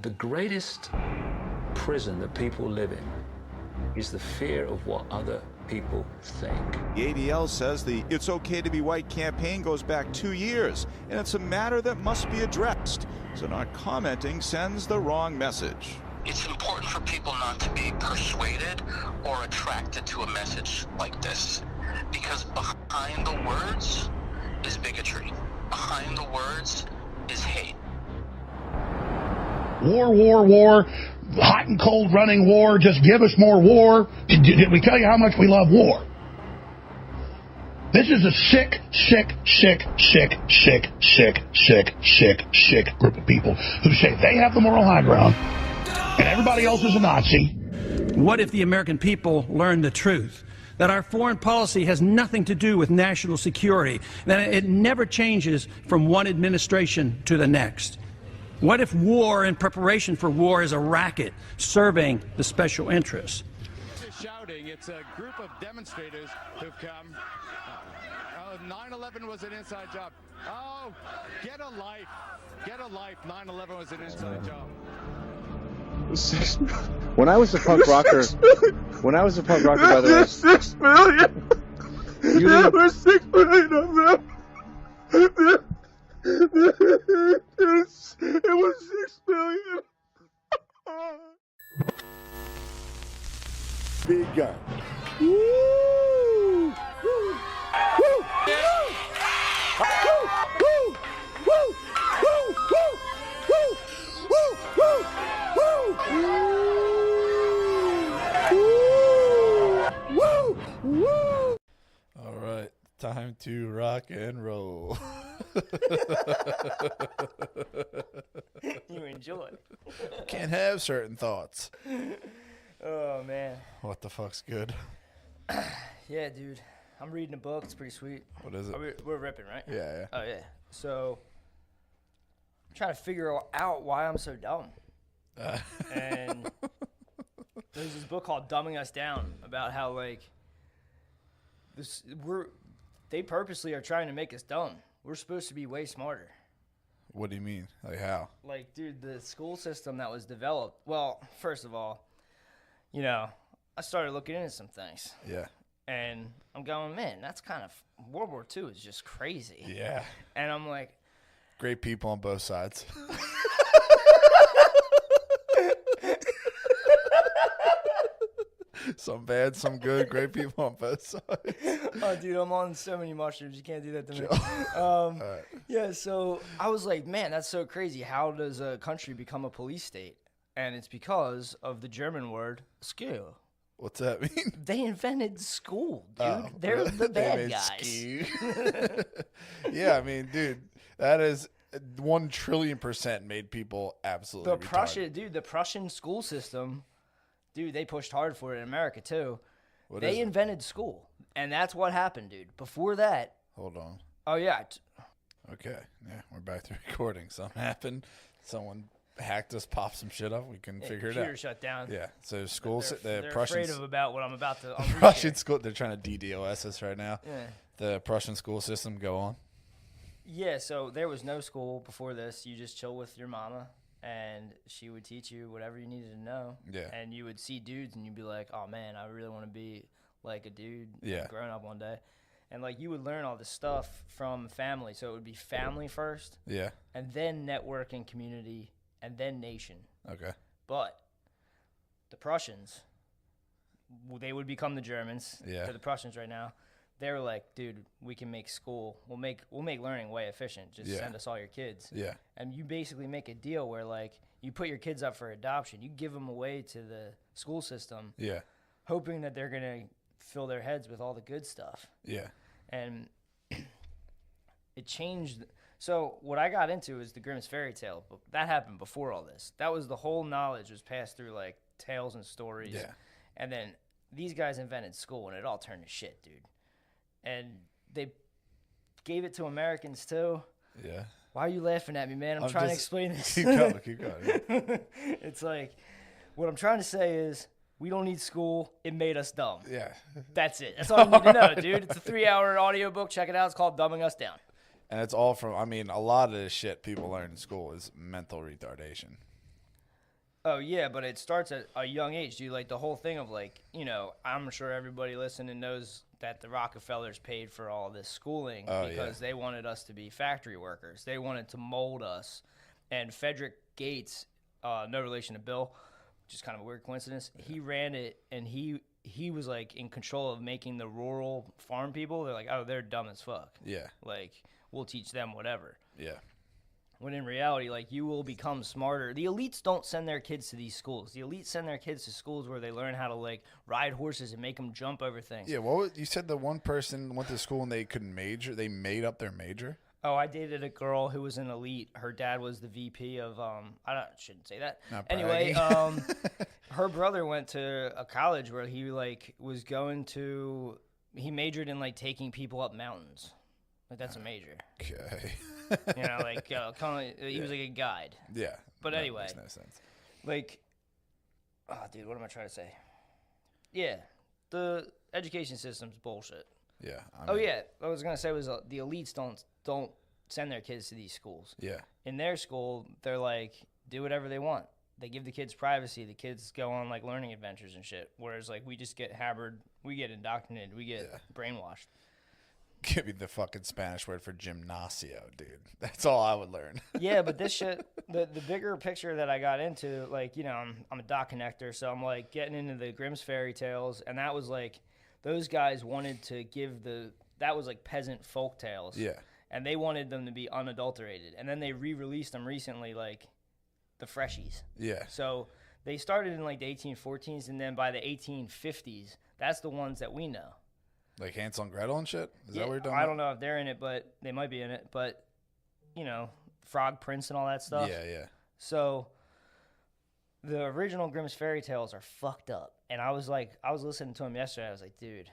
The greatest prison that people live in is the fear of what other people think. The ADL says the It's Okay to Be White campaign goes back 2 years, and it's a matter that must be addressed. So not commenting sends the wrong message. It's important for people not to be persuaded or attracted to a message like this, because behind the words is bigotry. Behind the words is hate. War, war, war, hot and cold running war, just give us more war. Did we tell you how much we love war? This is a sick group of people who say they have the moral high ground and everybody else is a Nazi. What if the American people learned the truth? That our foreign policy has nothing to do with national security, that it never changes from one administration to the next. What if war and preparation for war is a racket serving the special interests? Shouting, it's a group of demonstrators who've come. 9/11 was an inside job. Oh, get a life. Get a life. 9/11 was an inside job. When I was a punk rocker, by the way, 6 million. There were 6 million of them. It was 6 million. Big gun. Woo! Woo! Woo! Woo! Woo! Woo! All right, time to rock and roll. You enjoy. Can't have certain thoughts. Oh, man. What the fuck's good? Yeah, dude. I'm reading a book. It's pretty sweet. What is it? We're ripping, right? Yeah. Oh, yeah. So, I'm trying to figure out why I'm so dumb. And there's this book called Dumbing Us Down about how, like, they purposely are trying to make us dumb. We're supposed to be way smarter. What do you mean? Like how? Like, dude, the school system that was developed. Well, first of all, you know, I started looking into some things. Yeah. And I'm going, man, that's kind of World War II is just crazy. Yeah. And I'm like, great people on both sides. Some bad, some good, great people on both sides. Oh, dude, I'm on so many mushrooms. You can't do that to me. Right. Yeah, so I was like, man, that's so crazy. How does a country become a police state? And it's because of the German word "School." What's that mean? They invented school, dude. They're the bad guys. Yeah, I mean, dude, that is 1 trillion% made people absolutely retarded. The Prussian school system, dude, they pushed hard for it in America too. They invented school, and that's what happened, dude. Before that, hold on. Oh yeah. Okay, yeah, we're back to recording. Something happened. Someone hacked us, popped some shit up. We can figure it out. Computer shut down. Yeah, so schools, they're Prussian, afraid about what I'm about to. Prussian school. They're trying to DDoS us right now. Yeah. The Prussian school system. Go on. Yeah, so there was no school before this. You just chill with your mama, and she would teach you whatever you needed to know. Yeah. And you would see dudes, and you'd be like, oh, man, I really want to be like a dude growing up one day. And, like, you would learn all this stuff from family. So it would be family first. Yeah. And then network and community, and then nation. Okay. But the Prussians, they would become the Germans. Yeah. They're the Prussians right now. They were like, dude, we can make school. We'll make learning way efficient. Just send us all your kids. Yeah. And you basically make a deal where, like, you put your kids up for adoption. You give them away to the school system. Yeah. Hoping that they're going to fill their heads with all the good stuff. Yeah. And it changed. So what I got into is the Grimm's fairy tale. But that happened before all this. That was the whole knowledge was passed through, like, tales and stories. Yeah. And then these guys invented school, and it all turned to shit, dude. And they gave it to Americans, too. Yeah. Why are you laughing at me, man? I'm trying to explain this. Keep going. It's like, what I'm trying to say is, we don't need school. It made us dumb. Yeah. That's it. That's all you need to know, dude. It's a 3-hour audiobook. Check it out. It's called Dumbing Us Down. And it's all from, I mean, a lot of this shit people learn in school is mental retardation. Oh, yeah, but it starts at a young age, dude. Like, the whole thing of, like, you know, I'm sure everybody listening knows that the Rockefellers paid for all this schooling because they wanted us to be factory workers. They wanted to mold us. And Frederick Gates, no relation to Bill, just kind of a weird coincidence, he ran it, and he was, like, in control of making the rural farm people. They're like, oh, they're dumb as fuck. Yeah. Like, we'll teach them whatever. Yeah. When in reality, like, you will become smarter. The elites don't send their kids to these schools. The elites send their kids to schools where they learn how to, like, ride horses and make them jump over things. Yeah, you said the one person went to school and they couldn't major. They made up their major? Oh, I dated a girl who was an elite. Her dad was the VP of, shouldn't say that. Not anyway, her brother went to a college where he, like, was going to, he majored in, like, taking people up mountains. Like, that's a major. Okay. You know, like, he was like a guide. Yeah. But anyway. Makes no sense. Like, oh, dude, what am I trying to say? Yeah, the education system's bullshit. Yeah. What I was going to say was the elites don't send their kids to these schools. Yeah. In their school, they're like, do whatever they want. They give the kids privacy. The kids go on, like, learning adventures and shit. Whereas, like, we just get hammered. We get indoctrinated. We get brainwashed. Give me the fucking Spanish word for gymnasio, dude. That's all I would learn. Yeah, but this shit, the bigger picture that I got into, like, you know, I'm a dot connector, so I'm, like, getting into the Grimm's fairy tales, and that was, like, those guys wanted to give that was, like, peasant folk tales. Yeah. And they wanted them to be unadulterated. And then they re-released them recently, like, the freshies. Yeah. So they started in, like, the 1814s, and then by the 1850s, that's the ones that we know. Like Hansel and Gretel and shit? Is that what you're talking I about? don't know if they're in it, but they might be in it. But, you know, Frog Prince and all that stuff. Yeah, yeah. So the original Grimm's fairy tales are fucked up. And I was listening to them yesterday. I was like, dude,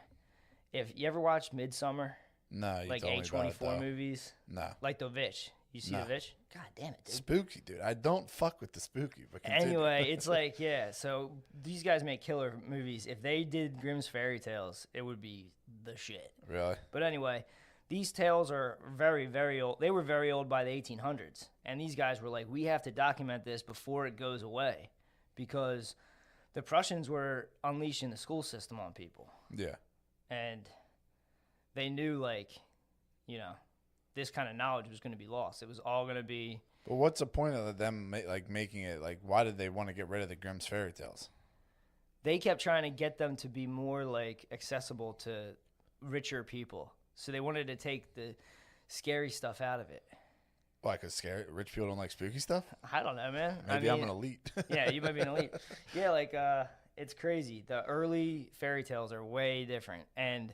if you ever watch Midsummer? No, you like told me about it, A24 though. movies? No. Like The Witch. You see No. The Witch? God damn it, dude. Spooky, dude. I don't fuck with the spooky. But continue. Anyway, it's like, yeah, so these guys make killer movies. If they did Grimm's fairy tales, it would be the shit. Really? But anyway, these tales are very, very old. They were very old by the 1800s. And these guys were like, we have to document this before it goes away. Because the Prussians were unleashing the school system on people. Yeah. And they knew, like, you know, this kind of knowledge was going to be lost. It was all going to be... But what's the point of them making it? Like, why did they want to get rid of the Grimm's fairy tales? They kept trying to get them to be more, like, accessible to richer people. So they wanted to take the scary stuff out of it. Why? Because rich people don't like spooky stuff? I don't know, man. Maybe I'm an elite. Yeah, you might be an elite. Yeah, like, it's crazy. The early fairy tales are way different. And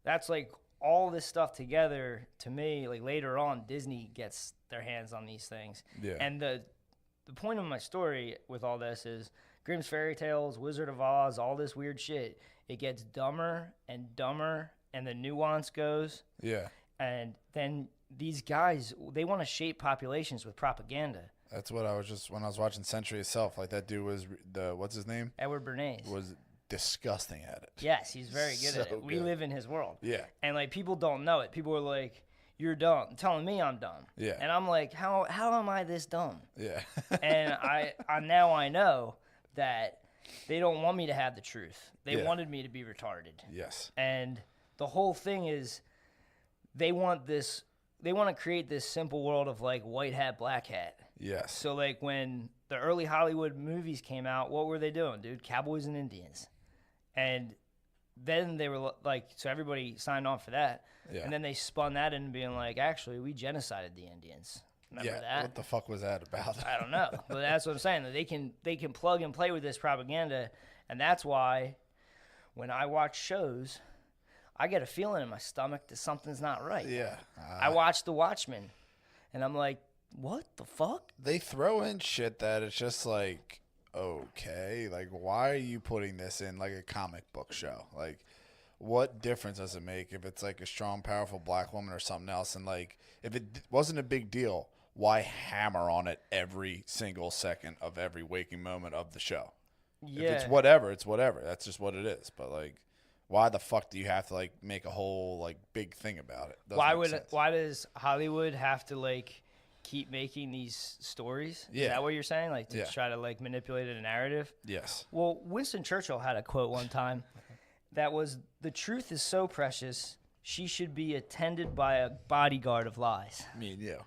that's, like, all this stuff together, to me, like, later on, Disney gets their hands on these things. Yeah. And the point of my story with all this is Grimm's fairy tales, Wizard of Oz, all this weird shit, it gets dumber and dumber, and the nuance goes. Yeah. And then these guys, they want to shape populations with propaganda. That's what I was just, when I was watching Century Itself, like, that dude was, what's his name? Edward Bernays. Was disgusting at it. Yes, he's very good at it. We live in his world. Yeah. And, like, people don't know it. People are like, you're dumb, telling me I'm dumb. Yeah. And I'm like, how am I this dumb? Yeah. And I now I know that they don't want me to have the truth. They wanted me to be retarded. Yes. And the whole thing is they want to create this simple world of, like, white hat, black hat. Yes. So, like, when the early Hollywood movies came out, what were they doing, dude? Cowboys and Indians. And then they were like, so everybody signed on for that. Yeah. And then they spun that into being like, actually, we genocided the Indians. Remember that? What the fuck was that about? I don't know. But that's what I'm saying. That they can plug and play with this propaganda. And that's why when I watch shows, I get a feeling in my stomach that something's not right. Yeah. I watch The Watchmen, and I'm like, what the fuck? They throw in shit that it's just like, okay, like, why are you putting this in, like, a comic book show? Like, what difference does it make if it's, like, a strong, powerful black woman or something else? And, like, if it wasn't a big deal, why hammer on it every single second of every waking moment of the show? Yeah. If it's whatever, it's whatever. That's just what it is. But, like, why the fuck do you have to, like, make a whole, like, big thing about it? Why does Hollywood have to, like, keep making these stories? Yeah. Is that what you're saying? Like to Yeah. try to like manipulate a narrative? Yes. Well, Winston Churchill had a quote one time that was, "The truth is so precious, she should be attended by a bodyguard of lies." Me and you.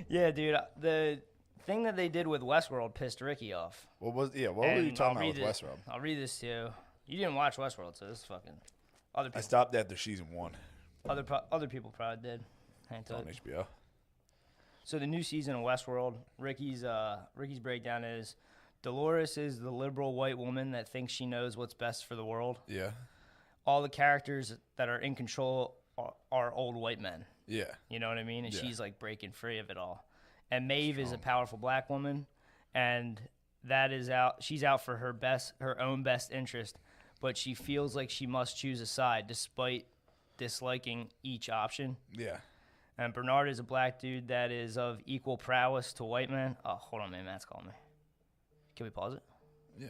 Yeah, dude. The thing that they did with Westworld pissed Ricky off. What were you talking about with Westworld? I'll read this to you. You didn't watch Westworld, so this is fucking other people. I stopped after season 1. Other people probably did. It's on HBO. So the new season of Westworld, Ricky's breakdown is, Dolores is the liberal white woman that thinks she knows what's best for the world. Yeah. All the characters that are in control are old white men. Yeah. You know what I mean? And Yeah. she's like breaking free of it all. And Maeve is a powerful black woman, and she's out for her own best interest, but she feels like she must choose a side despite disliking each option. Yeah. And Bernard is a black dude that is of equal prowess to white men. Oh, hold on, man. Matt's calling me. Can we pause it? Yeah.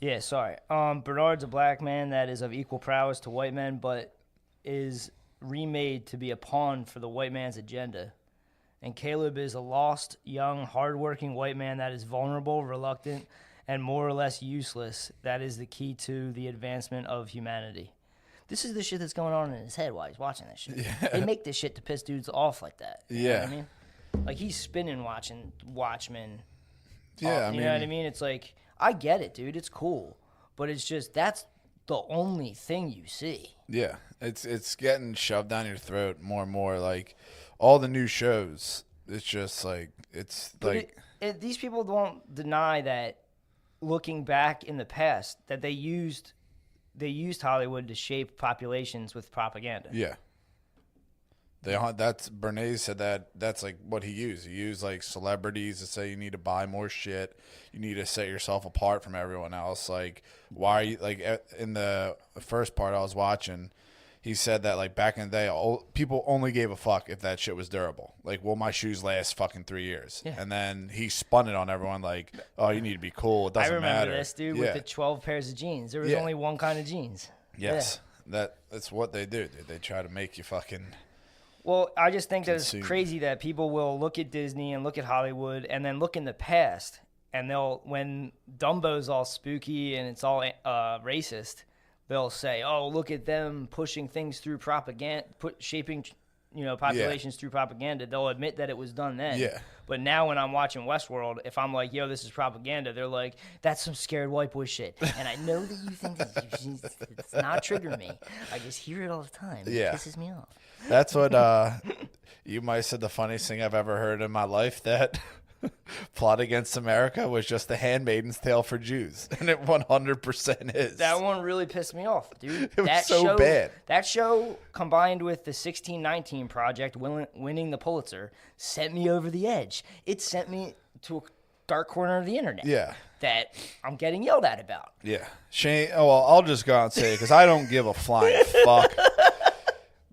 Yeah, sorry. Bernard's a black man that is of equal prowess to white men, but is remade to be a pawn for the white man's agenda. And Caleb is a lost, young, hardworking white man that is vulnerable, reluctant, and more or less useless. That is the key to the advancement of humanity. This is the shit that's going on in his head while he's watching this shit. Yeah. They make this shit to piss dudes off like that. You know Yeah. what I mean? Like, he's spinning watching Watchmen. Yeah, You know what I mean? It's like, I get it, dude. It's cool. But it's just, that's the only thing you see. Yeah. It's getting shoved down your throat more and more. Like, all the new shows, it's just like, it's like... These people don't deny that, looking back in the past, that they used Hollywood to shape populations with propaganda. Yeah. Bernays said that's like what he used. He used like celebrities to say you need to buy more shit. You need to set yourself apart from everyone else. Like, why are you, like, in the first part I was watching, he said that like back in the day, people only gave a fuck if that shit was durable. Like, will my shoes last fucking 3 years? Yeah. And then he spun it on everyone like, oh, you need to be cool. It doesn't matter. I remember this, dude, with the 12 pairs of jeans. There was only one kind of jeans. Yes. Yeah. That's what they do, dude. They try to make you fucking... Well, I just think that it's crazy that people will look at Disney and look at Hollywood and then look in the past, and when Dumbo's all spooky and it's all racist, they'll say, "Oh, look at them pushing things through propaganda, shaping, populations through propaganda." They'll admit that it was done then. Yeah. But now when I'm watching Westworld, if I'm like, "Yo, this is propaganda," they're like, "That's some scared white boy shit." And I know that you think it's not triggering me. I just hear it all the time. Yeah. It pisses me off. That's what you might have said the funniest thing I've ever heard in my life, that Plot Against America was just the Handmaid's Tale for Jews. And it 100% is. That one really pissed me off, dude. It was so bad. That show, combined with the 1619 Project winning the Pulitzer, sent me over the edge. It sent me to a dark corner of the internet. Yeah. That I'm getting yelled at about. Yeah. Shane, I'll just go out and say it because I don't give a flying fuck.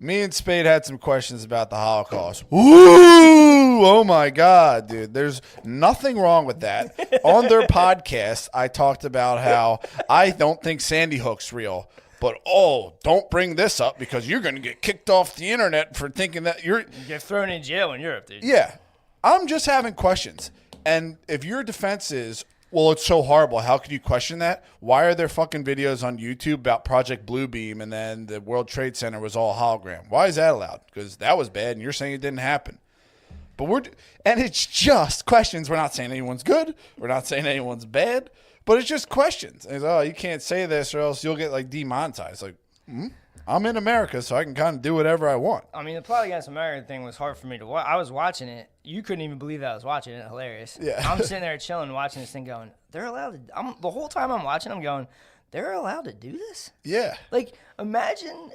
Me and Spade had some questions about the Holocaust. Ooh, oh my God, dude. There's nothing wrong with that. On their podcast, I talked about how I don't think Sandy Hook's real. But, don't bring this up because you're going to get kicked off the internet for thinking that you're... You get thrown in jail in Europe, dude. Yeah. I'm just having questions. And if your defense is... Well, it's so horrible. How could you question that? Why are there fucking videos on YouTube about Project Bluebeam and then the World Trade Center was all hologram? Why is that allowed? Because that was bad and you're saying it didn't happen. But it's just questions. We're not saying anyone's good. We're not saying anyone's bad. But it's just questions. And you can't say this or else you'll get like demonetized. Like, I'm in America, so I can kind of do whatever I want. I mean, the Plot Against America thing was hard for me to watch. I was watching it. You couldn't even believe that I was watching it. Hilarious. Yeah. I'm sitting there chilling, watching this thing going, they're allowed to... the whole time I'm watching, I'm going, they're allowed to do this? Yeah. Like, imagine...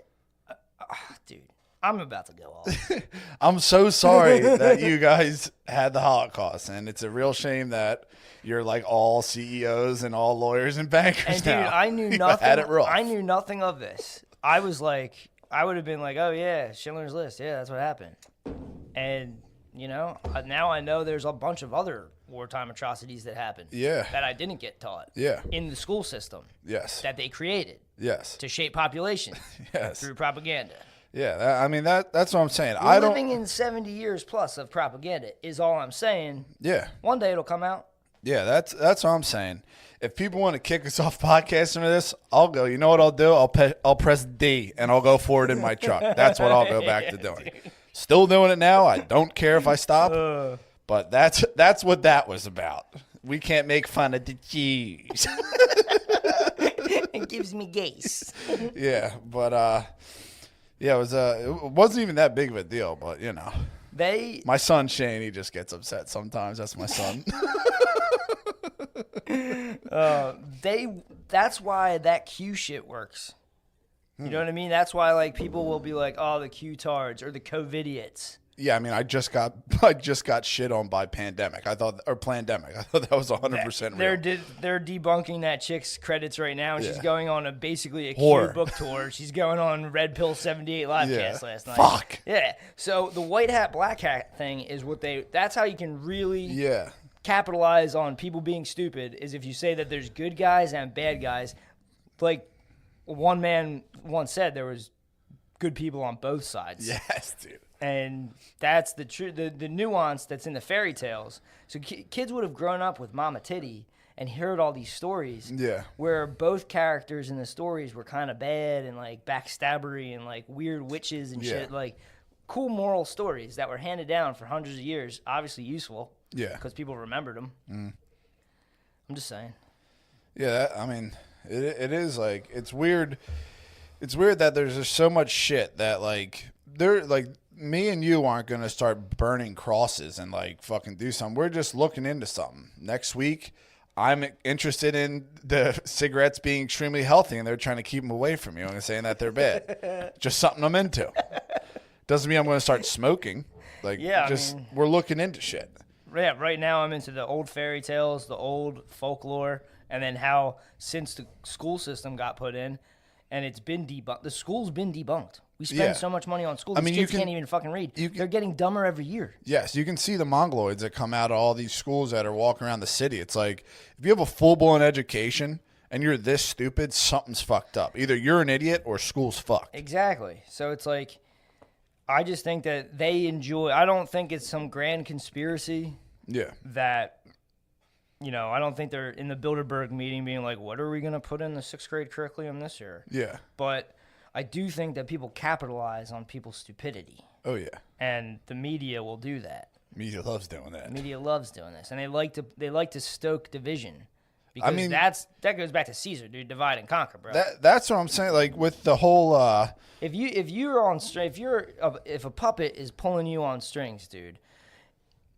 dude, I'm about to go off. I'm so sorry that you guys had the Holocaust, and it's a real shame that you're like all CEOs and all lawyers and bankers and now. Dude, I knew nothing. Had it rough. I knew nothing of this. I was like, I would have been like, oh yeah, Schindler's List. Yeah, that's what happened. And, now I know there's a bunch of other wartime atrocities that happened. Yeah. That I didn't get taught. Yeah. In the school system. Yes. That they created. Yes. To shape population. Yes. Through propaganda. Yeah, I mean that's what I'm saying. We're living in 70 years plus of propaganda is all I'm saying. Yeah. One day it'll come out. Yeah, that's what I'm saying. If people want to kick us off podcasting or this, I'll go. You know what I'll do? I'll press D and I'll go forward in my truck. That's what I'll go back to doing. Still doing it now. I don't care if I stop. But that's what that was about. We can't make fun of the cheese. It gives me gas. Yeah, but yeah, it wasn't even that big of a deal, but you know. My son Shane, he just gets upset sometimes. That's my son. That's why that Q shit works. You know what I mean? That's why like people will be like, "Oh, the Q-tards or the COVIDiots." Yeah, I mean, I just got shit on by Plandemic. I thought that was 100% real. They're debunking that chick's credits right now, and she's going on basically a Whore. Q book tour. She's going on Red Pill 78 livecast last night. Fuck. Yeah. So the white hat black hat thing is that's how you can really capitalize on people being stupid. Is if you say that there's good guys and bad guys. Like one man once said, there was good people on both sides. Yes, dude. And that's the nuance that's in the fairy tales. So kids would have grown up with Mama Titty and heard all these stories where both characters in the stories were kind of bad and like backstabbery and like weird witches and shit. Like cool moral stories that were handed down for hundreds of years, obviously useful because people remembered them. I'm just saying. Yeah, I mean, it is like, it's weird. It's weird that there's just so much shit that like, me and you aren't going to start burning crosses and like fucking do something. We're just looking into something. Next week, I'm interested in the cigarettes being extremely healthy and they're trying to keep them away from you and saying that they're bad. Just something I'm into. Doesn't mean I'm going to start smoking. Like, we're looking into shit. Yeah, right now I'm into the old fairy tales, the old folklore, and then how since the school system got put in and it's been debunked, the school's been debunked. We spend so much money on school. These kids can't even fucking read. They're getting dumber every year. Yes, you can see the mongoloids that come out of all these schools that are walking around the city. It's like, if you have a full-blown education and you're this stupid, something's fucked up. Either you're an idiot or school's fucked. Exactly. So it's like, I just think that they enjoy, I don't think it's some grand conspiracy that, you know, I don't think they're in the Bilderberg meeting being like, what are we going to put in the 6th grade curriculum this year? Yeah. But I do think that people capitalize on people's stupidity. Oh, yeah. And the media will do that. Media loves doing that. The media loves doing this. And they like to stoke division. Because that goes back to Caesar, dude. Divide and conquer, bro. That's what I'm saying. Like with the whole if a puppet is pulling you on strings, dude,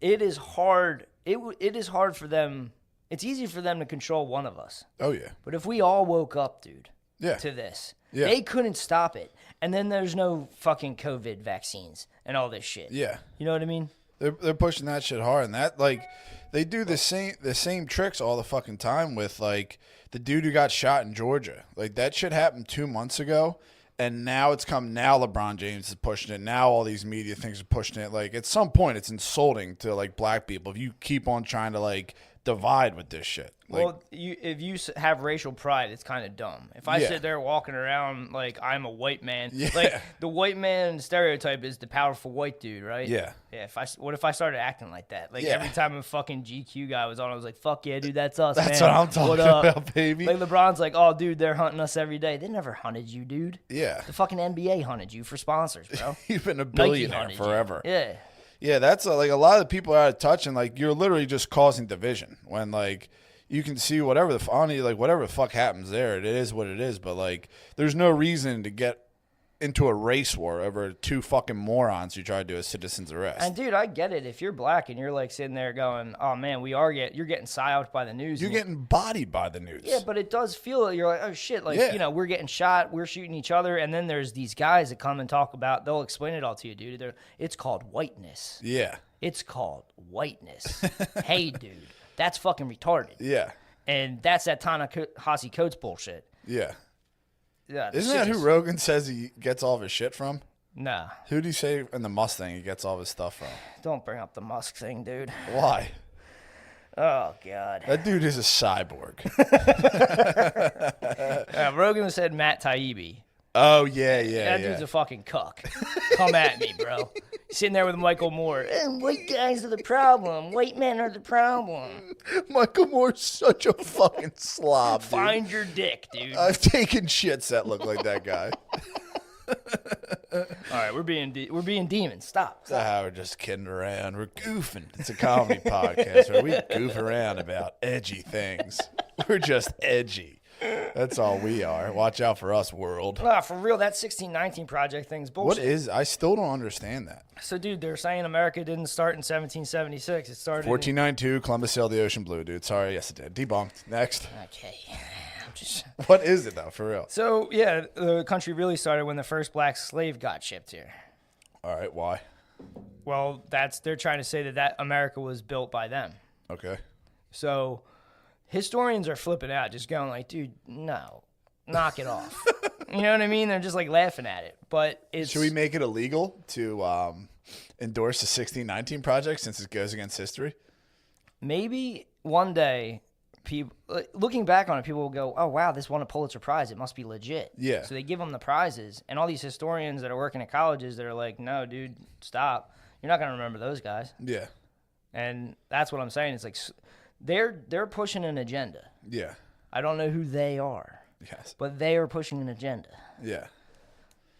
it is hard. It is hard for them. It's easy for them to control one of us. Oh yeah. But if we all woke up, dude, to this, they couldn't stop it. And then there's no fucking COVID vaccines and all this shit. Yeah. You know what I mean? They're pushing that shit hard, and that like they do the same tricks all the fucking time with like the dude who got shot in Georgia. Like that shit happened 2 months ago, and now it's come. Now LeBron James is pushing it. Now all these media things are pushing it. Like at some point, it's insulting to like black people if you keep on trying to like divide with this shit. Like, well, if you have racial pride, it's kind of dumb. If I sit there walking around like I'm a white man, like the white man stereotype is the powerful white dude, right? Yeah. Yeah. What if I started acting like that? Like every time a fucking GQ guy was on, I was like, "Fuck yeah, dude, that's us, man. That's what I'm talking about, baby." Like LeBron's like, "Oh, dude, they're hunting us every day. They never hunted you, dude. Yeah. The fucking NBA hunted you for sponsors, bro. You've been a billionaire forever. You. Yeah. Yeah, that's like a lot of the people are out of touch, and like you're literally just causing division when like you can see whatever the fuck happens there. It is what it is, but like there's no reason to get into a race war over two fucking morons who try to do a citizen's arrest. And dude, I get it. If you're black and you're like sitting there going, "Oh man, you're getting psyoped by the news." You're getting bodied by the news. Yeah, but it does feel you're like, "Oh shit!" Like you know, we're getting shot, we're shooting each other, and then there's these guys that come and talk about. They'll explain it all to you, dude. It's called whiteness. Yeah. It's called whiteness. Hey, dude, that's fucking retarded. Yeah. And that's that Ta-Nehisi Coates bullshit. Yeah. Yeah. Isn't that who Rogan says he gets all of his shit from? Nah. Who do you say in the Musk thing he gets all of his stuff from? Don't bring up the Musk thing, dude. Why? Oh, God. That dude is a cyborg. Rogan said Matt Taibbi. Oh, yeah. That dude's a fucking cuck. Come at me, bro. Sitting there with Michael Moore. White guys are the problem. White men are the problem. Michael Moore's such a fucking slob, dude. Find your dick, dude. I've taken shits that look like that guy. All right, we're being demons. Stop. We're just kidding around. We're goofing. It's a comedy podcast where we goof around about edgy things. We're just edgy. That's all we are. Watch out for us, world. Nah, for real, that 1619 Project thing's bullshit. I still don't understand that. So, dude, they're saying America didn't start in 1776. It started 1492, Columbus sailed the ocean blue, dude. Sorry, yes, it did. Debunked. Next. Okay. What is it, though, for real? So, yeah, the country really started when the first black slave got shipped here. All right, why? Well, they're trying to say that America was built by them. Okay. So, historians are flipping out, just going like, dude, no, knock it off. You know what I mean? They're just like laughing at it. But should we make it illegal to endorse the 1619 Project since it goes against history? Maybe one day, people looking back on it, people will go, oh, wow, this won a Pulitzer Prize. It must be legit. Yeah. So they give them the prizes. And all these historians that are working at colleges that are like, no, dude, stop. You're not going to remember those guys. Yeah. And that's what I'm saying. It's like they're pushing an agenda. Yeah. I don't know who they are. Yes. But they are pushing an agenda. Yeah.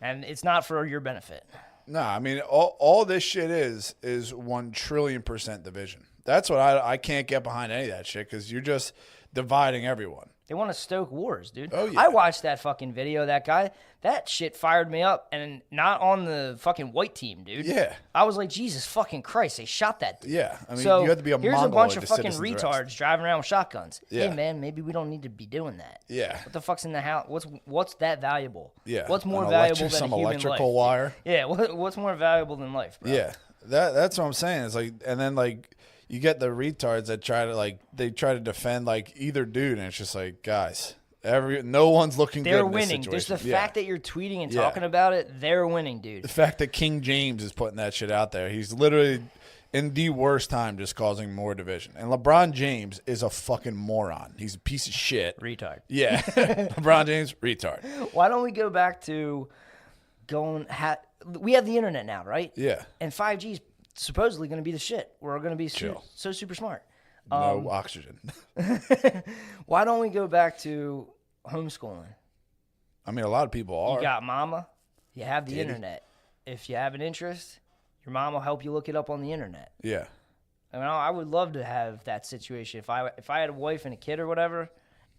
And it's not for your benefit. No, I mean, all this shit is 1 trillion% division. That's what I can't get behind any of that shit because you're just dividing everyone. They want to stoke wars, dude. Oh, yeah. I watched that fucking video of that guy. That shit fired me up, and not on the fucking white team, dude. Yeah. I was like, Jesus fucking Christ, they shot that dude. Yeah. I mean, so you have to be a here's a Mongoloid bunch of to fucking citizens retards arrest. driving around with shotguns. Yeah. Hey, man, maybe we don't need to be doing that. Yeah. What the fuck's in the house? What's that valuable? Yeah. What's more valuable than some a human electrical life? wire? Yeah. What's more valuable than life, bro? Yeah. That's what I'm saying. It's like, and then like you get the retards that try to defend like either dude, and it's just like, guys, no one's looking good in this winning. situation. Just the fact that you're tweeting and talking about it, they're winning, dude. The fact that King James is putting that shit out there, he's literally in the worst time just causing more division. And LeBron James is a fucking moron. He's a piece of shit. Retard. Yeah. LeBron James, retard. Why don't we go back to we have the internet now, right? Yeah. And 5G is supposedly going to be the shit. We're going to be so super smart. No oxygen. Why don't we go back to homeschooling? I mean, a lot of people are. You got mama. You have the internet. If you have an interest, your mom will help you look it up on the internet. Yeah. I mean, I would love to have that situation. If I had a wife and a kid or whatever,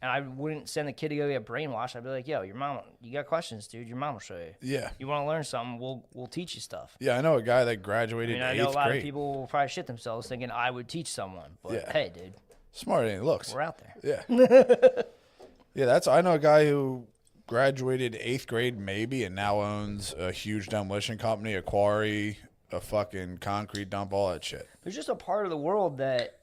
and I wouldn't send the kid to go get brainwashed, I'd be like, yo, your mom, you got questions, dude. Your mom will show you. Yeah. You want to learn something, we'll teach you stuff. Yeah, I know a guy that graduated 8th grade. I know a lot of people will probably shit themselves thinking I would teach someone. But hey, dude. Smarter than he looks. We're out there. Yeah. Yeah, I know a guy who graduated 8th grade maybe and now owns a huge demolition company, a quarry, a fucking concrete dump, all that shit. There's just a part of the world that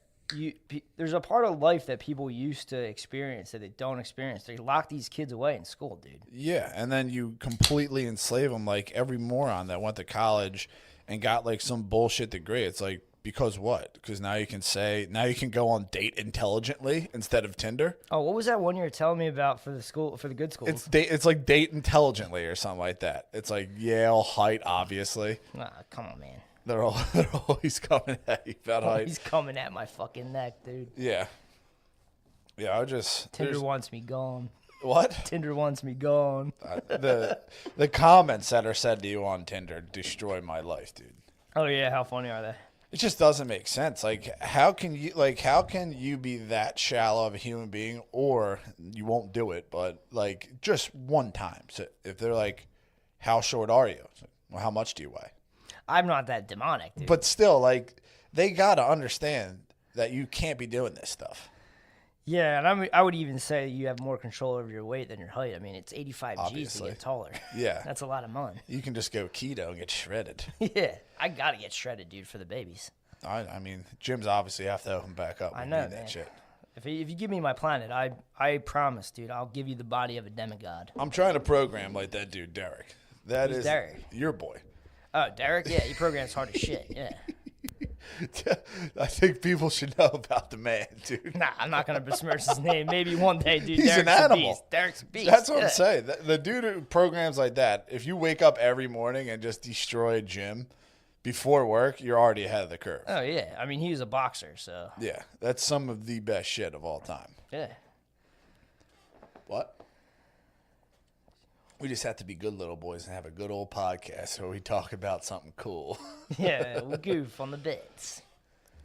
there's a part of life that people used to experience that they don't experience. They lock these kids away in school, dude. Yeah, and then you completely enslave them like every moron that went to college and got like some bullshit degree. It's like, because what? Because now you can go on Date Intelligently instead of Tinder. Oh, what was that one you were telling me about for the good schools? It's like Date Intelligently or something like that. It's like Yale height, obviously. Nah, come on, man. They're always coming at you about height. He's coming at my fucking neck, dude. Yeah. Yeah, Tinder wants me gone. What? Tinder wants me gone. The comments that are said to you on Tinder destroy my life, dude. Oh yeah, how funny are they? It just doesn't make sense. Like, how can you be that shallow of a human being, or you won't do it, but like just one time. So if they're like, "How short are you?" Like, well, how much do you weigh? I'm not that demonic, dude. But still, like, they gotta understand that you can't be doing this stuff. Yeah, and I would even say you have more control over your weight than your height. I mean, it's 85 G's to get taller. Yeah. That's a lot of money. You can just go keto and get shredded. Yeah, I got to get shredded, dude, for the babies. I mean, gyms obviously have to open back up. I know, that man. Shit. If you give me my planet, I promise, dude, I'll give you the body of a demigod. I'm trying to program like that dude, Derek. Who's Derek? Your boy. Oh, Derek? Yeah, he programs hard as shit, yeah. I think people should know about the man, dude. Nah, I'm not gonna besmirch his name. Maybe one day, dude. He's an animal. Derek's a beast. That's what I'm saying. The dude who programs like that, if you wake up every morning and just destroy a gym before work, you're already ahead of the curve. Oh yeah, I mean he was a boxer, so yeah, that's some of the best shit of all time. Yeah. What? We just have to be good little boys and have a good old podcast where we talk about something cool. Yeah, we'll goof on the bits.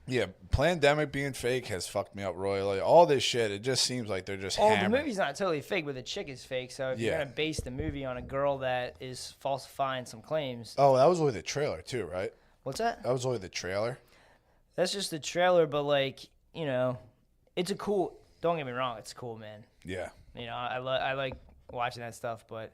Yeah, pandemic being fake has fucked me up royally. All this shit, it just seems like they're just the movie's not totally fake, but the chick is fake. So if you're Yeah. going to base the movie on a girl that is falsifying some claims. Oh, that was only the trailer too, right? What's that? That was only the trailer? That's just the trailer, but like, you know, it's a cool, don't get me wrong, it's cool, man. Yeah. You know, I like watching that stuff, but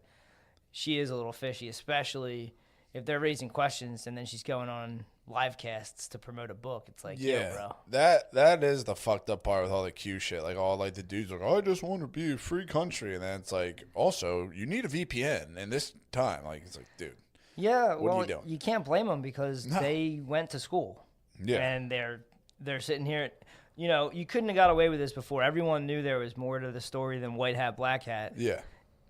she is a little fishy, especially if they're raising questions and then she's going on live casts to promote a book. It's like, Yeah, yo, bro. that is the fucked up part with all the Q shit. Like all like the dudes are like, I just want to be a free country, and then it's like, also you need a VPN in this time. Like it's like, dude. Yeah, what well, are you doing? you can't blame them because they went to school. Yeah. And they're sitting here. You know, you couldn't have got away with this before. Everyone knew there was more to the story than white hat, black hat. Yeah.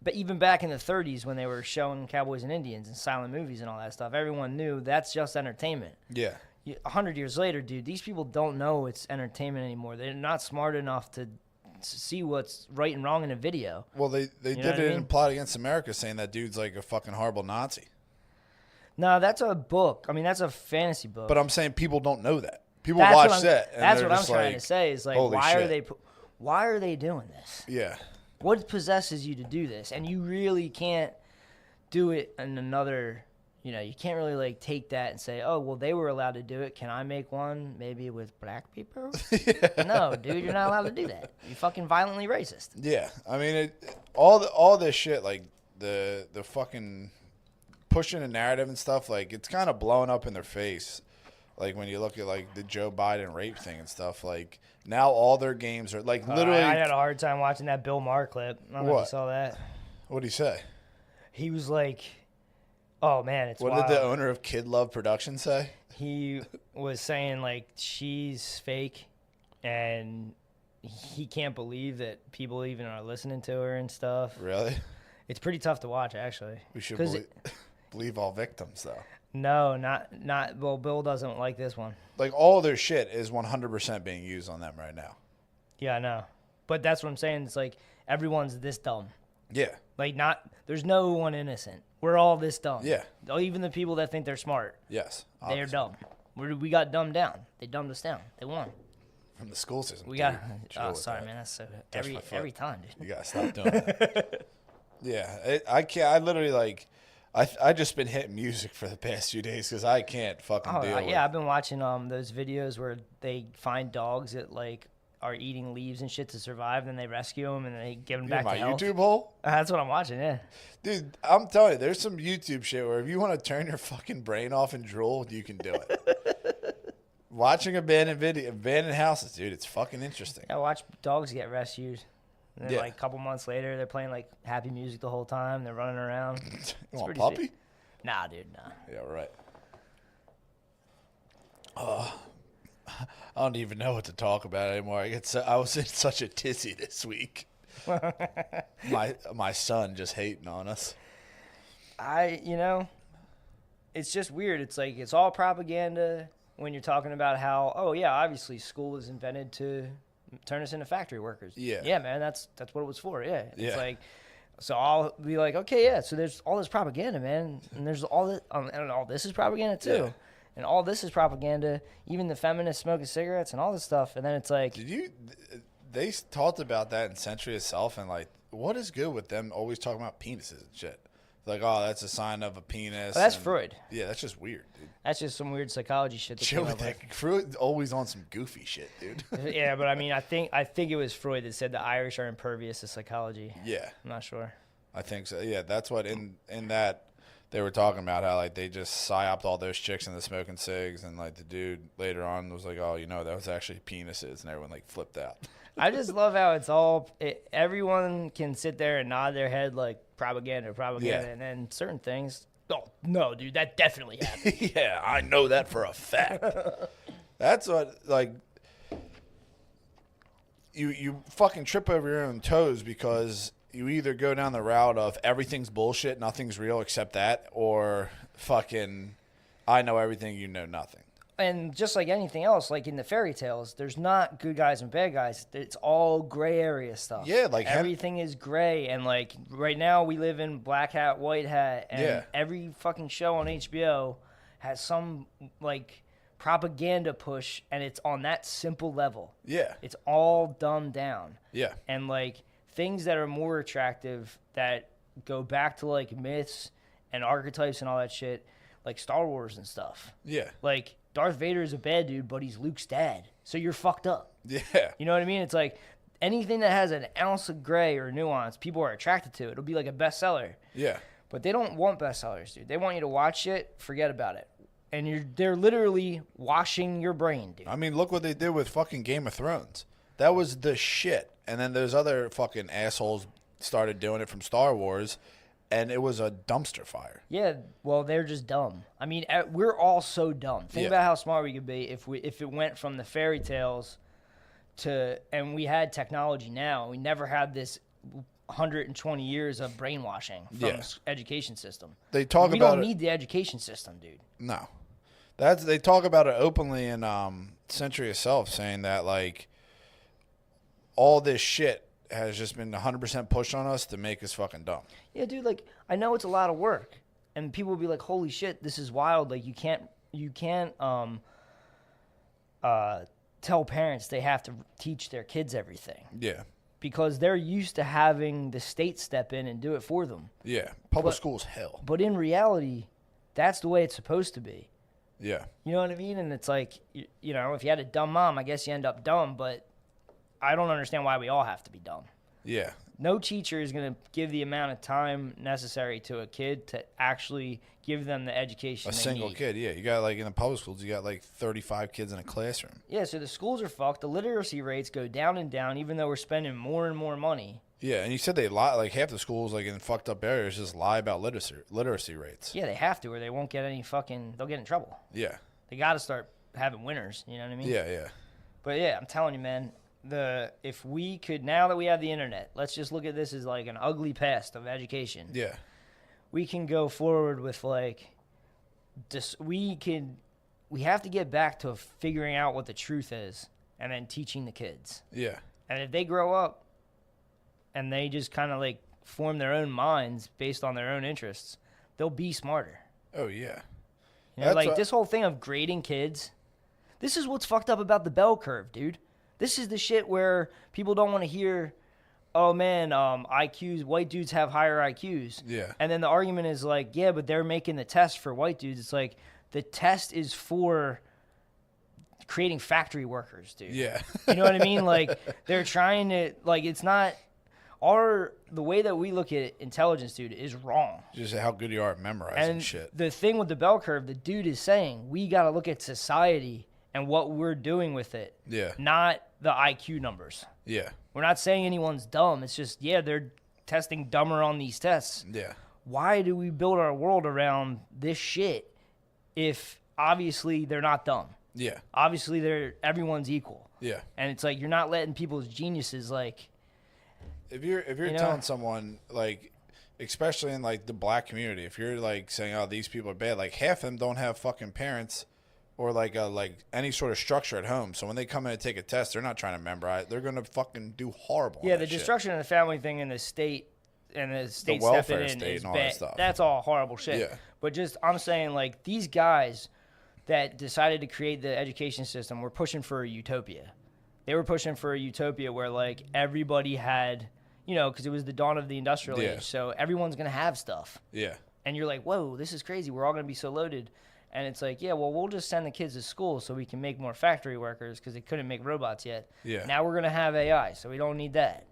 But even back in the 30s when they were showing cowboys and Indians and silent movies and all that stuff, everyone knew that's just entertainment. Yeah. 100 years later, dude, these people don't know it's entertainment anymore. They're not smart enough to see what's right and wrong in a video. Well, they did it in Plot Against America, saying that dude's like a fucking horrible Nazi. No, that's a book. I mean, that's a fantasy book. But I'm saying people don't know that. People watch that. And that's they're what I'm just trying like, to say. Is like, holy why are they doing this? Yeah. What possesses you to do this? And you really can't do it in another. You know, you can't really like take that and say, oh, well, they were allowed to do it. Can I make one maybe with black people? Yeah. No, dude, you're not allowed to do that. You're fucking violently racist. Yeah, I mean, all this shit, like the fucking pushing the narrative and stuff, like it's kind of blowing up in their face. Like when you look at like the Joe Biden rape thing and stuff, like now all their games are like literally. I had a hard time watching that Bill Maher clip. I don't know if you saw that. What did he say? He was like, "Oh man, it's what wild." did the owner of Kid Love Productions say? He was saying like she's fake, and he can't believe that people even are listening to her and stuff. Really? It's pretty tough to watch, actually. We should believe all victims, though. No, not. Well, Bill doesn't like this one. Like all their shit is 100% being used on them right now. Yeah, I know, but that's what I'm saying. It's like everyone's this dumb. Yeah. Like there's no one innocent. We're all this dumb. Yeah. Even the people that think they're smart. Yes. They're dumb. We got dumbed down. They dumbed us down. They won. From the school system. We got. Oh, sorry, man. That's so every time, dude. You gotta stop doing that. Yeah, I can't. I literally like. I just been hitting music for the past few days because I can't fucking deal with it. Yeah, I've been watching those videos where they find dogs that like are eating leaves and shit to survive, then they rescue them and they give them back to health. YouTube hole? That's what I'm watching, yeah. Dude, I'm telling you, there's some YouTube shit where if you want to turn your fucking brain off and drool, you can do it. Watching abandoned houses, dude, it's fucking interesting. I watch dogs get rescued. And then, Yeah. like, a couple months later, they're playing, like, happy music the whole time. They're running around. You want a puppy? Sick. Nah, dude, nah. Yeah, right. I don't even know what to talk about anymore. I was in such a tizzy this week. my son just hating on us. It's just weird. It's like it's all propaganda when you're talking about how, oh, yeah, obviously school was invented to turn us into factory workers. Yeah. Yeah, man, that's what it was for, yeah. Yeah. It's like, so I'll be like, okay, yeah, so there's all this propaganda, man, and there's all this, and all this is propaganda too. Yeah. And all this is propaganda, even the feminists smoking cigarettes and all this stuff. And then it's like... They talked about that in Century Itself, and, like, what is good with them always talking about penises and shit? Like, oh, that's a sign of a penis. Well, that's Freud. Yeah, that's just weird, dude. That's just some weird psychology shit. Freud always on some goofy shit, dude. Yeah, but I mean, I think it was Freud that said the Irish are impervious to psychology. Yeah. I'm not sure. I think so. Yeah, that's what in that... They were talking about how, like, they just psyoped all those chicks into smoking cigs, and, like, the dude later on was like, oh, that was actually penises, and everyone, like, flipped out. I just love how it's all everyone can sit there and nod their head like propaganda, Yeah. and then certain things, oh, no, dude, that definitely happened. Yeah, I know that for a fact. That's what, like, you fucking trip over your own toes because you either go down the route of everything's bullshit, nothing's real except that, or fucking I know everything, you know nothing. And just like anything else, like in the fairy tales, there's not good guys and bad guys. It's all gray area stuff. Yeah, like everything is gray. And like right now we live in black hat, white hat, and every fucking show on HBO has some like propaganda push, and it's on that simple level. Yeah. It's all dumbed down. Yeah. And like things that are more attractive that go back to like myths and archetypes and all that shit, like Star Wars and stuff. Yeah. Like Darth Vader is a bad dude, but he's Luke's dad. So you're fucked up. Yeah. You know what I mean? It's like anything that has an ounce of gray or nuance, people are attracted to. It'll be like a bestseller. Yeah. But they don't want bestsellers, dude. They want you to watch it, forget about it. And they're literally washing your brain, dude. I mean, look what they did with fucking Game of Thrones. That was the shit. And then those other fucking assholes started doing it from Star Wars, and it was a dumpster fire. Yeah, well, they're just dumb. I mean, we're all so dumb. Think about how smart we could be if it went from the fairy tales to, and we had technology now. We never had this 120 years of brainwashing from the education system. We don't need the education system, dude. No. They talk about it openly in Century Itself, saying that like all this shit has just been 100% pushed on us to make us fucking dumb. Yeah, dude, like I know it's a lot of work, and people will be like, "Holy shit, this is wild!" Like you can't tell parents they have to teach their kids everything. Yeah. Because they're used to having the state step in and do it for them. Yeah. Public school's hell. But in reality, that's the way it's supposed to be. Yeah. You know what I mean? And it's like, you know, if you had a dumb mom, I guess you end up dumb, but I don't understand why we all have to be dumb. Yeah. No teacher is going to give the amount of time necessary to a kid to actually give them the education they single need. kid, yeah. You got like in the public schools, you got like 35 kids in a classroom. Yeah, so the schools are fucked. The literacy rates go down and down, even though we're spending more and more money. Yeah, and you said they lie, like half the schools like in fucked up areas just lie about literacy rates. Yeah, they have to, or they won't get any fucking, they'll get in trouble. Yeah. They got to start having winners, you know what I mean? Yeah, yeah. But yeah, I'm telling you, man, if we could, now that we have the internet, let's just look at this as like an ugly past of education. Yeah. We can go forward with like, we have to get back to figuring out what the truth is and then teaching the kids. Yeah. And if they grow up and they just kind of like form their own minds based on their own interests, they'll be smarter. Oh, yeah. You know, like this whole thing of grading kids, this is what's fucked up about the bell curve, dude. This is the shit where people don't want to hear, oh man, IQs, white dudes have higher IQs. Yeah. And then the argument is like, yeah, but they're making the test for white dudes. It's like, the test is for creating factory workers, dude. Yeah. You know what I mean? Like, they're trying to, like, it's not, the way that we look at intelligence, dude, is wrong. Just how good you are at memorizing shit. The thing with the bell curve, the dude is saying, we got to look at society and what we're doing with it. Yeah. Not the IQ numbers. Yeah. We're not saying anyone's dumb. It's just, yeah, they're testing dumber on these tests. Yeah. Why do we build our world around this shit if obviously they're not dumb? Yeah. Obviously everyone's equal. Yeah. And it's like you're not letting people's geniuses like if you're telling someone like, especially in like the black community, if you're like saying, oh, these people are bad, like half of them don't have fucking parents or like any sort of structure at home. So when they come in and take a test, they're not trying to memorize. They're going to fucking do horrible. Yeah, the destruction of the family thing in the state and the state stepping in is bad. That's all horrible shit. Yeah. But just I'm saying like these guys that decided to create the education system were pushing for a utopia. They were pushing for a utopia where like everybody had, you know, because it was the dawn of the industrial age. So everyone's going to have stuff. Yeah. And you're like, whoa, this is crazy. We're all going to be so loaded. And it's like, yeah, well, we'll just send the kids to school so we can make more factory workers because they couldn't make robots yet. Yeah. Now we're going to have AI, so we don't need that.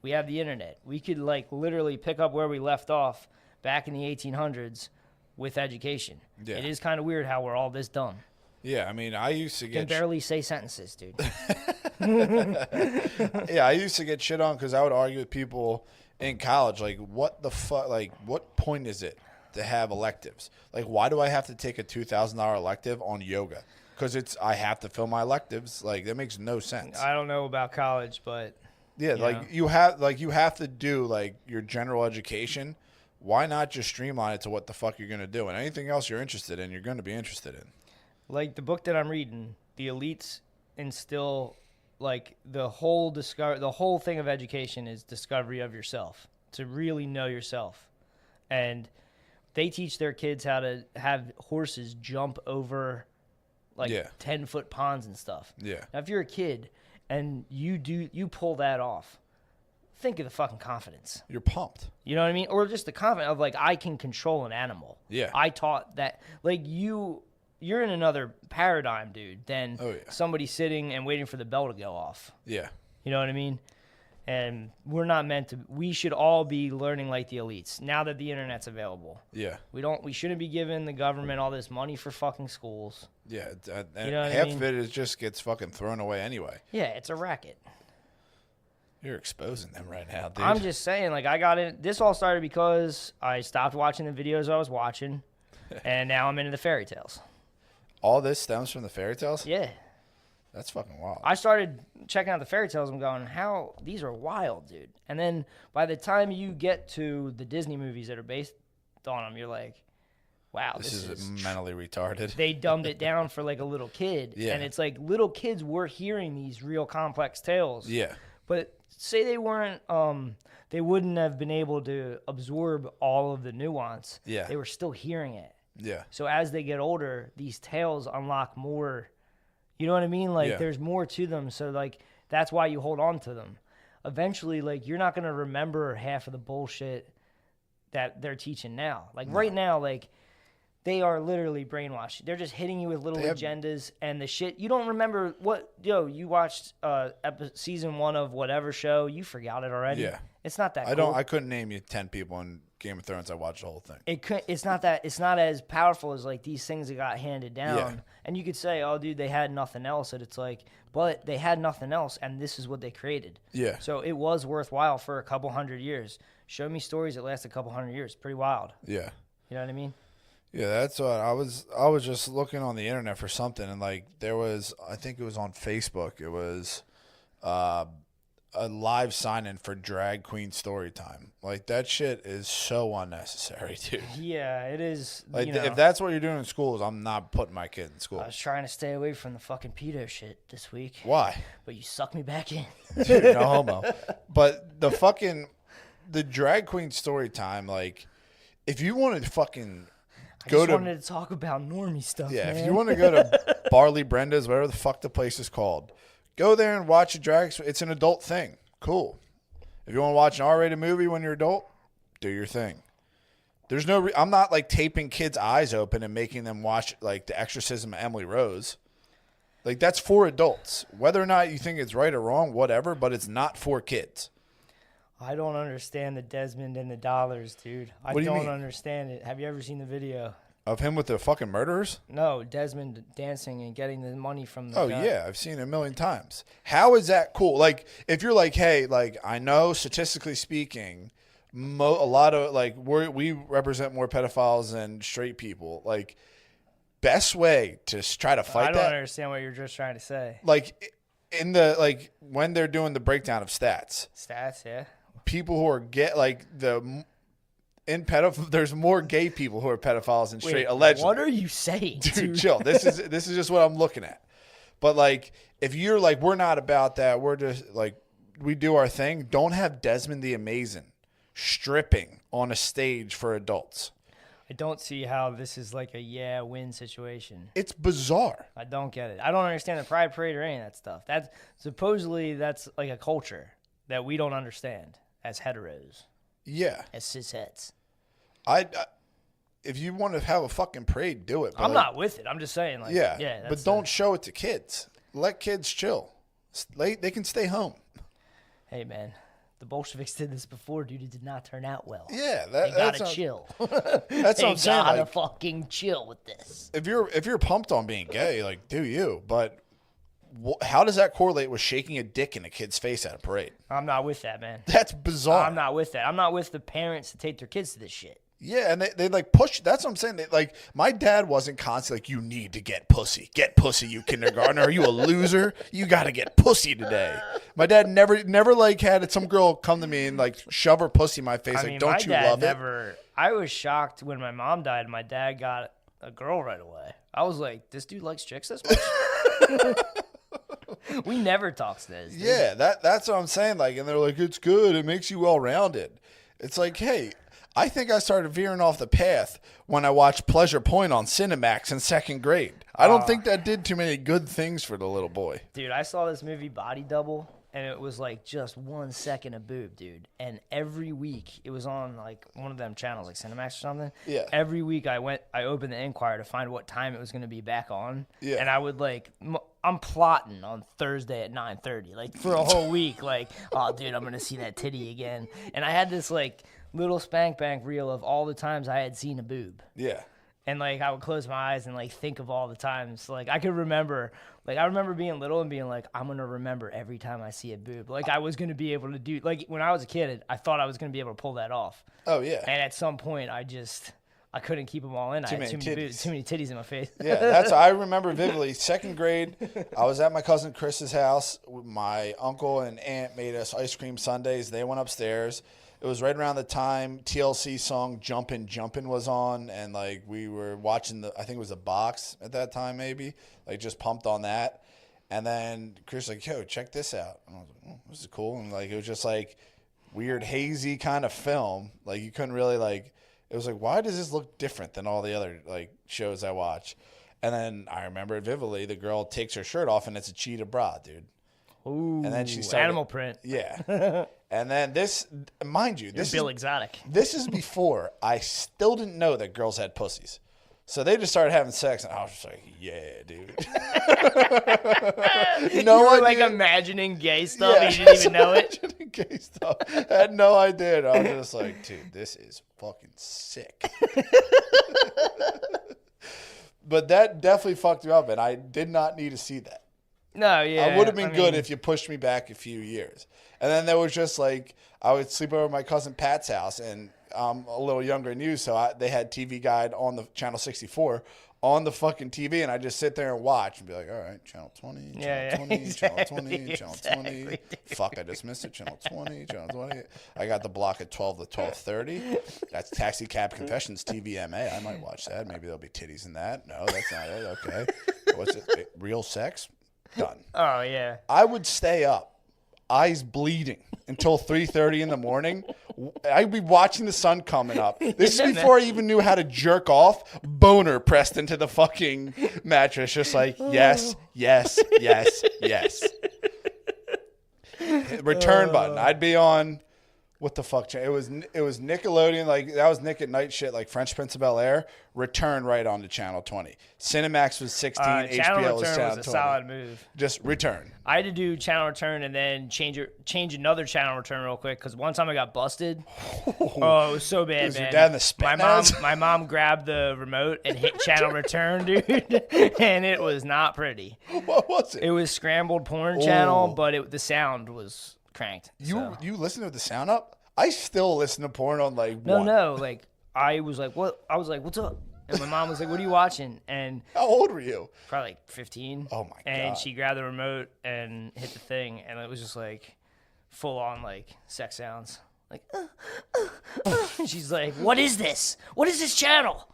We have the internet. We could, like, literally pick up where we left off back in the 1800s with education. Yeah. It is kind of weird how we're all this dumb. Yeah, I mean, I used to Can barely say sentences, dude. Yeah, I used to get shit on because I would argue with people in college, like, what the fuck, like, what point is it to have electives? Like, why do I have to take a $2,000 elective on yoga? because I have to fill my electives. Like that makes no sense. I don't know about college, but yeah, you have to do like your general education. Why not just streamline it to what the fuck you're gonna do, and anything else you're interested in, you're gonna be interested in. Like the book that I'm reading, the elites instill like the whole thing of education is discovery of yourself, to really know yourself. And they teach their kids how to have horses jump over like 10-foot ponds and stuff. Yeah. Now if you're a kid and you pull that off, think of the fucking confidence. You're pumped. You know what I mean? Or just the confidence of like, I can control an animal. Yeah. I taught that, like you're in another paradigm, dude, than somebody sitting and waiting for the bell to go off. Yeah. You know what I mean? And we're not meant to. We should all be learning like the elites now that the internet's available. Yeah. We shouldn't be giving the government all this money for fucking schools. Yeah. And you know what half I mean? of it just gets fucking thrown away anyway. Yeah, it's a racket. You're exposing them right now, dude. I'm just saying, like, I got in. This all started because I stopped watching the videos I was watching, and now I'm into the fairy tales. All this stems from the fairy tales? Yeah. That's fucking wild. I started checking out the fairy tales and going, these are wild, dude. And then by the time you get to the Disney movies that are based on them, you're like, wow, this is mentally retarded. They dumbed it down for like a little kid. Yeah. And it's like little kids were hearing these real complex tales. Yeah. But say they weren't, they wouldn't have been able to absorb all of the nuance. Yeah. They were still hearing it. Yeah. So as they get older, these tales unlock more. You know what I mean? Like there's more to them. So like that's why you hold on to them. Eventually, like you're not gonna remember half of the bullshit that they're teaching now. Like right now, like they are literally brainwashed. They're just hitting you with little agendas and the shit. You don't remember you watched season 1 of whatever show. You forgot it already. Yeah. It's not that cool. I couldn't name you 10 people in Game of Thrones. I watched the whole thing. It's not as powerful as like these things that got handed down. Yeah. And you could say, oh, dude, they had nothing else. And it's like, but they had nothing else, and this is what they created. Yeah. So it was worthwhile for a couple hundred years. Show me stories that last a couple hundred years. Pretty wild. Yeah. You know what I mean? Yeah, that's what I was just looking on the internet for something, and like there was, I think it was on Facebook. It was a live sign-in for drag queen story time. Like that shit is so unnecessary, dude. Yeah, it is. Like if that's what you're doing in schools, I'm not putting my kid in school. I was trying to stay away from the fucking pedo shit this week. Why? But you sucked me back in. Dude, no homo. But the drag queen story time, like if you want to fucking I wanted to talk about normie stuff. Yeah, man. if you want to go to Barley Brenda's, whatever the fuck the place is called, go there and watch a drag. It's an adult thing. Cool. If you want to watch an R-rated movie when you're adult, do your thing. There's no. I'm not like taping kids' eyes open and making them watch like The Exorcism of Emily Rose. Like that's for adults. Whether or not you think it's right or wrong, whatever, but it's not for kids. I don't understand the Desmond and the dollars, dude. I don't understand it. Have you ever seen the video of him with the fucking murderers? No, Desmond dancing and getting the money from the gun. Yeah, I've seen it a million times. How is that cool? Like if you're like, hey, like I know statistically speaking, a lot of like we represent more pedophiles than straight people. Like best way to try to fight that. I don't understand what you're just trying to say. Like when they're doing the breakdown of stats. Stats, yeah. People who are there's more gay people who are pedophiles than straight, allegedly. What are you saying, dude? Chill. This is just what I'm looking at. But like, if you're like, we're not about that. We're just like, we do our thing. Don't have Desmond the Amazing stripping on a stage for adults. I don't see how this is like a win situation. It's bizarre. I don't get it. I don't understand the Pride Parade or any of that stuff. That's like a culture that we don't understand as heteros. Yeah. As cisheads. If you want to have a fucking parade, do it. I'm not with it. I'm just saying. Like, yeah. But don't show it to kids. Let kids chill. They can stay home. Hey, man. The Bolsheviks did this before, dude. It did not turn out well. Yeah, they gotta chill. That's what I'm saying. They gotta fucking chill with this. If you're pumped on being gay, like do you? But how does that correlate with shaking a dick in a kid's face at a parade? I'm not with that, man. That's bizarre. I'm not with that. I'm not with the parents that take their kids to this shit. Yeah, and they like push. That's what I'm saying. They, like, my dad wasn't constantly like, you need to get pussy. Get pussy, you kindergartner. Are you a loser? You got to get pussy today. My dad never like had some girl come to me and like shove her pussy in my face. Like, don't you love it? I was shocked when my mom died. My dad got a girl right away. I was like, this dude likes chicks this much? We never talked to this. Yeah, that's what I'm saying. Like, and they're like, it's good. It makes you well-rounded. It's like, hey, I think I started veering off the path when I watched Pleasure Point on Cinemax in 2nd grade. I don't think that did too many good things for the little boy. Dude, I saw this movie Body Double, and it was like just 1 second of boob, dude. And every week, it was on like one of them channels, like Cinemax or something. Yeah. Every week I opened the Enquirer to find what time it was going to be back on. Yeah. And I would like, I'm plotting on Thursday at 9:30, like for a whole week. Like, oh, dude, I'm going to see that titty again. And I had this like little spank bank reel of all the times I had seen a boob. Yeah. And like I would close my eyes and like think of all the times. Like I could remember, like I remember being little and being like, I'm gonna remember every time I see a boob. Like I was gonna be able to do, like when I was a kid, I thought I was gonna be able to pull that off. Oh yeah. And at some point, I couldn't keep them all in. I had too many titties in my face. Yeah, I remember vividly. 2nd grade, I was at my cousin Chris's house. My uncle and aunt made us ice cream sundaes. They went upstairs. It was right around the time TLC song Jumpin' Jumpin' was on, and like we were watching I think it was The Box at that time, maybe, like just pumped on that. And then Chris was like, yo, check this out. And I was like, oh, this is cool. And like it was just like weird hazy kind of film. Like you couldn't really like, it was like, why does this look different than all the other like shows I watch? And then I remember it vividly. The girl takes her shirt off and it's a cheetah bra, dude. Ooh, and then she started, animal print. Yeah. And then this, mind you, this Bill Exotic. This is before I still didn't know that girls had pussies. So they just started having sex, and I was just like, yeah, dude. You know what? Like imagining gay stuff, yeah, you didn't even know it. Imagining gay stuff. I had no idea. I was just like, dude, this is fucking sick. But that definitely fucked me up, and I did not need to see that. No, yeah. I would have been good if you pushed me back a few years. And then there was just like, I would sleep over at my cousin Pat's house, and I'm a little younger than you, so they had TV Guide on the Channel 64 on the fucking TV, and I just sit there and watch and be like, all right, Channel 20, Channel 20, exactly, Channel 20, Channel 20. Fuck, I just missed it. Channel 20, Channel 20. I got the block at 12 to 12:30. That's Taxi Cab Confessions TVMA. I might watch that. Maybe there'll be titties in that. No, that's not it. Okay. What's it? Real sex? Done. Oh, yeah. I would stay up, eyes bleeding, until 3:30 in the morning. I'd be watching the sun coming up. This is before I even knew how to jerk off. Boner pressed into the fucking mattress, just like, yes, yes, yes, yes. Return button. I'd be on, what the fuck? It was Nickelodeon, like that was Nick at Night shit, like Fresh Prince of Bel-Air. Return right on to Channel 20. Cinemax was 16. HBO was Channel 20. Was a solid move. Just Return. I had to do Channel Return and then change another Channel Return real quick because one time I got busted. Oh, it was so bad, was man. Your dad in the spit my mom grabbed the remote and hit Channel Return, dude, and it was not pretty. What was it? It was Scrambled Porn Channel, but the sound was cranked. You listen to the sound up? I still listen to porn on like No, like I was like, what? I was like, what's up? And my mom was like, what are you watching? And how old were you? Probably like 15. Oh my god. And she grabbed the remote and hit the thing, and it was just like full on like sex sounds. Like and she's like, what is this? What is this channel?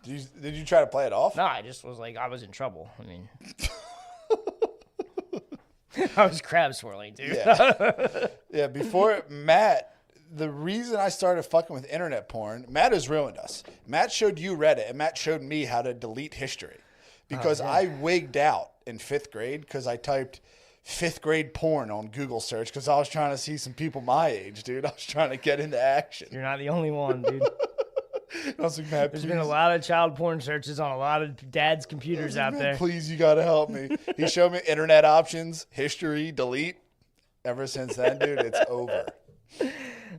Did you try to play it off? No, I just was like, I was in trouble. I mean, I was crab swirling, dude. Yeah, before Matt, the reason I started fucking with internet porn, Matt has ruined us. Matt showed you Reddit, and Matt showed me how to delete history. Because I wigged out in 5th grade because I typed 5th grade porn on Google search because I was trying to see some people my age, dude. I was trying to get into action. You're not the only one, dude. I was like, Matt, There's been a lot of child porn searches on a lot of dad's computers out there. Please, you got to help me. He showed me internet options, history, delete. Ever since then, dude, it's over.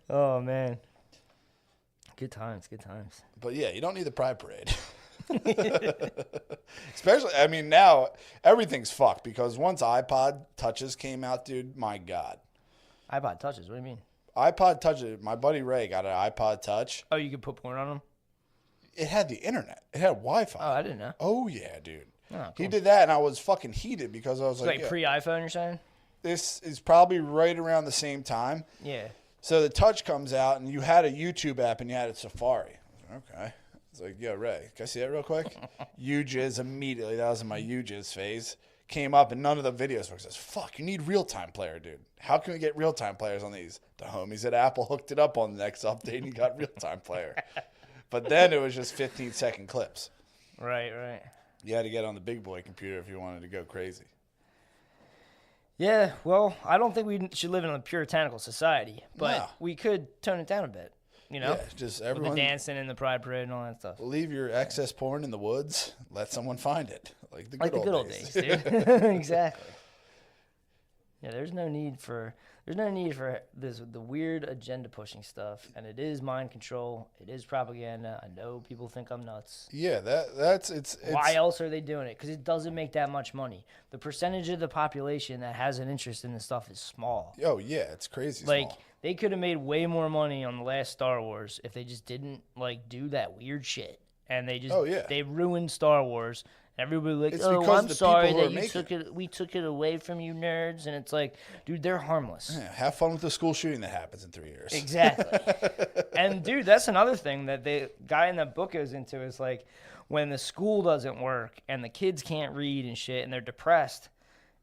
Oh, man. Good times, good times. But, yeah, you don't need the Pride Parade. Especially, I mean, now everything's fucked because once iPod Touches came out, dude, my God. iPod Touches? What do you mean? iPod Touch. My buddy Ray got an iPod Touch. Oh, you could put porn on them? It had the internet. It had Wi-Fi. Oh, I didn't know. Oh, yeah, dude. Oh, cool. He did that, and I was fucking heated because I was It's like pre-iPhone, you're saying? This is probably right around the same time. Yeah. So the Touch comes out, and you had a YouTube app, and you had a Safari. Okay. It's like, yo, Ray, can I see that real quick? UJizz immediately. That was in my UJizz phase. Came up, and none of the videos worked. Says, fuck, you need real-time player, dude. How can we get real-time players on these? The homies at Apple hooked it up on the next update, and you got real-time player. But then it was just 15-second clips. Right, right. You had to get on the big boy computer if you wanted to go crazy. Yeah, well, I don't think we should live in a puritanical society, but No. we could tone it down a bit. You know, Yeah, just everyone with the dancing and the pride parade and all that stuff. Leave your excess porn in the woods. Let someone find it, like the good old days. dude. Exactly. Yeah, there's no need for this the weird agenda pushing stuff, and it is mind control. It is propaganda. I know people think I'm nuts. Yeah, that's it's. Why else are they doing it? Because it doesn't make that much money. The percentage of the population that has an interest in this stuff is small. Oh yeah, it's crazy. Like small. they could have made way more money on the last Star Wars if they just didn't like do that weird shit. And they just they ruined Star Wars. Everybody like, oh, I'm sorry that we took it away from you nerds. And it's like, dude, they're harmless. Yeah, have fun with the school shooting that happens in 3 years. Exactly. And dude, that's another thing that the guy in that book goes into is like when the school doesn't work and the kids can't read and shit and they're depressed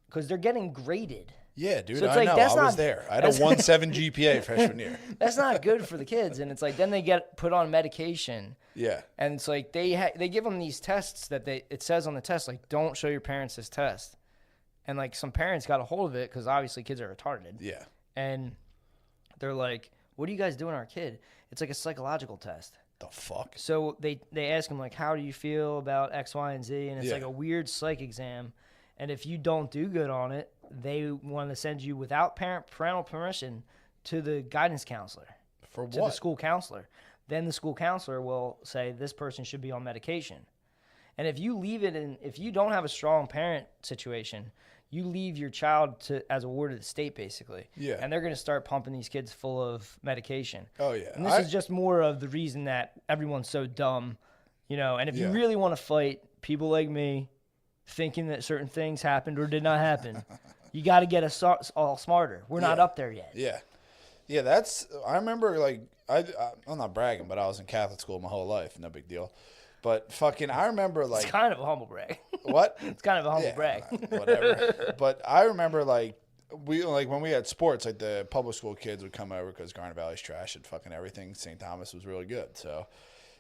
because they're getting graded. Yeah, dude, So it's I like, know. that's I was not- there. I had a 1.7 GPA freshman year. That's not good for the kids. And it's like then they get put on medication. Yeah. And it's like they give them these tests that it says on the test, like, don't show your parents this test. And, like, some parents got a hold of it because obviously kids are retarded. Yeah. And they're like, what are you guys doing to our kid? It's like a psychological test. The fuck? So they ask him, like, how do you feel about X, Y, and Z? And it's like a weird psych exam. And if you don't do good on it, they want to send you without parental permission to the guidance counselor. For what? To the school counselor. Then the school counselor will say this person should be on medication. And if you leave it in, if you don't have a strong parent situation, you leave your child as a ward of the state, basically. Yeah. And they're going to start pumping these kids full of medication. Oh, yeah. And this is just more of the reason that everyone's so dumb, you know. And if you really want to fight people like me thinking that certain things happened or did not happen, you got to get us all smarter. We're not up there yet. Yeah. Yeah, I remember, like, I'm not bragging, but I was in Catholic school my whole life. No big deal. But fucking, I remember, like... It's kind of a humble brag. What? It's kind of a humble brag. Whatever. But I remember, like, when we had sports, like, the public school kids would come over because Garnet Valley's trash and fucking everything. St. Thomas was really good. So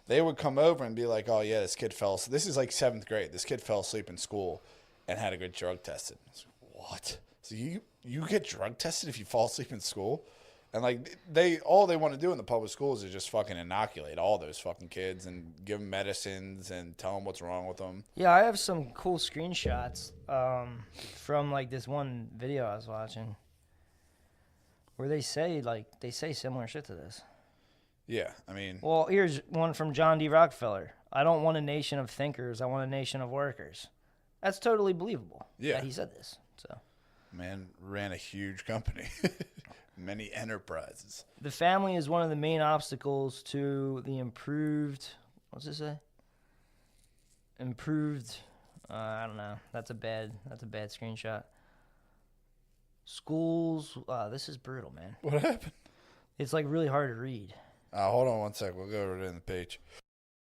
they would come over and be like, oh, yeah, this kid fell asleep. This is, like, 7th grade. This kid fell asleep in school and had to get drug tested. I was like, what? So you get drug tested if you fall asleep in school? And, like, all they want to do in the public schools is just fucking inoculate all those fucking kids and give them medicines and tell them what's wrong with them. Yeah, I have some cool screenshots from, like, this one video I was watching where they say similar shit to this. Yeah, I mean... Well, here's one from John D. Rockefeller. I don't want a nation of thinkers. I want a nation of workers. That's totally believable that he said this. So, man ran a huge company. Many enterprises. The family is one of the main obstacles to the improved. What's it say? Improved. I don't know. That's a bad screenshot. Schools. This is brutal, man. What happened? It's like really hard to read. Hold on one sec. We'll go over it in the page.